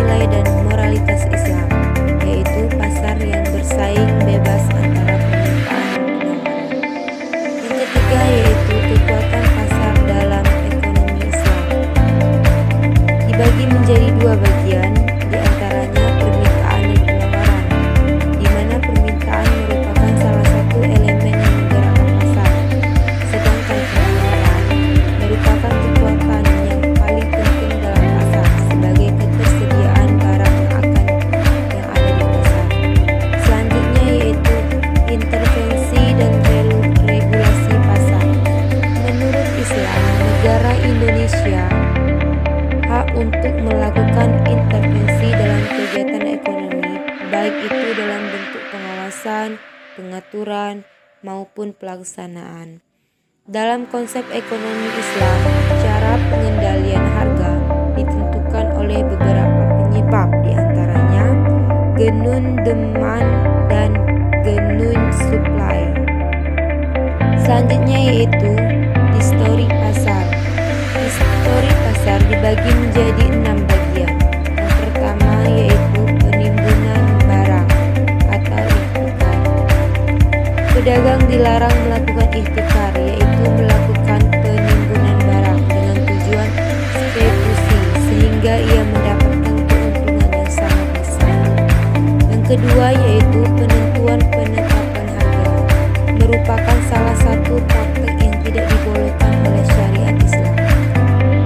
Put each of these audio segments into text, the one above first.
nilai dan moralitas Islam, yaitu pasar yang bersaing bebas antara permintaan dan penawaran. Yang ketiga yaitu kekuatan pasar dalam ekonomi Islam. Dibagi menjadi dua bagian, di antaranya permintaan dan penawaran, di mana permintaan merupakan salah satu elemen yang menggerakkan pasar, sedangkan penawaran merupakan kekuatan yang paling penting dalam pasar sebagai ketersediaan barang yang ada di pasar. Selanjutnya yaitu intervensi dan regulasi pasar. Menurut Islam, negara Indonesia hak untuk melakukan intervensi dalam kegiatan ekonomi, baik itu dalam bentuk pengawasan, pengaturan, maupun pelaksanaan. Dalam konsep ekonomi Islam, cara pengendalian harga ditentukan oleh beberapa penyebab, di antaranya genun demand dan genun supply. Selanjutnya yaitu histori pasar. Histori pasar dibagi menjadi 6 bagian. Yang pertama yaitu penimbunan barang atau ihtikar. Pedagang dilarang melakukan ihtikar, yaitu melakukan penimbunan barang dengan tujuan spekulasi sehingga ia mendapatkan keuntungan yang sangat besar. Yang kedua yaitu penetapan harga, merupakan salah satu praktek yang tidak dibolehkan oleh syariat Islam.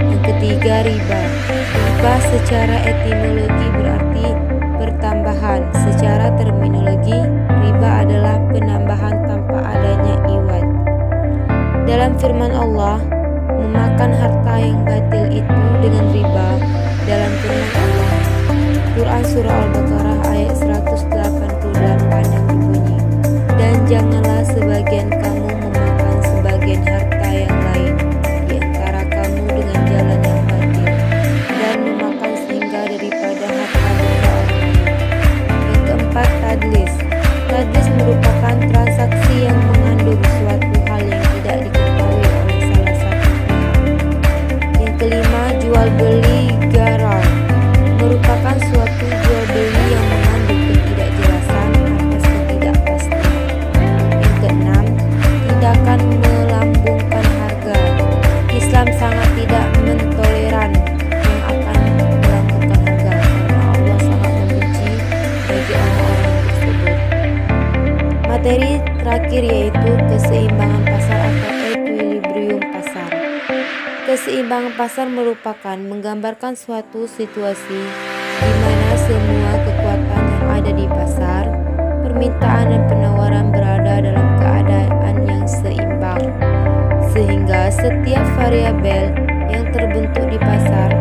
Yang ketiga riba. Riba secara etimologi berarti pertambahan. Secara terminologi, riba adalah penambahan tanpa adanya iwad. Dalam firman Allah, memakan harta yang batil itu dengan riba. Dalam firman Allah, Quran Surah Al-Baqarah ayat 188 yang berbunyi, dan janganlah sebagian kamu memakan sebagian harta yang lain di antara kamu dengan jalan yang batil, dan memakan sehingga daripada harta benda orang lain. Yang keempat, tadlis. Tadlis merupakan transaksi yang mengandung suatu hal yang tidak diketahui oleh salah satu pihak. Yang kelima, jual beli gharar, merupakan suatu jual beli yang mengandung ketidakjelasan atas ketidakpastian. Yang keenam, tindakan melambungkan harga. Islam sangat tidak mentoleran yang akan melambungkan harga, karena Allah sangat membenci bagi orang-orang tersebut. Materi terakhir yaitu keseimbangan pasar atau equilibrium pasar. Keseimbangan pasar merupakan menggambarkan suatu situasi di mana semua kekuatan yang ada di pasar, permintaan dan penawaran berada dalam keadaan yang seimbang, sehingga setiap variabel yang terbentuk di pasar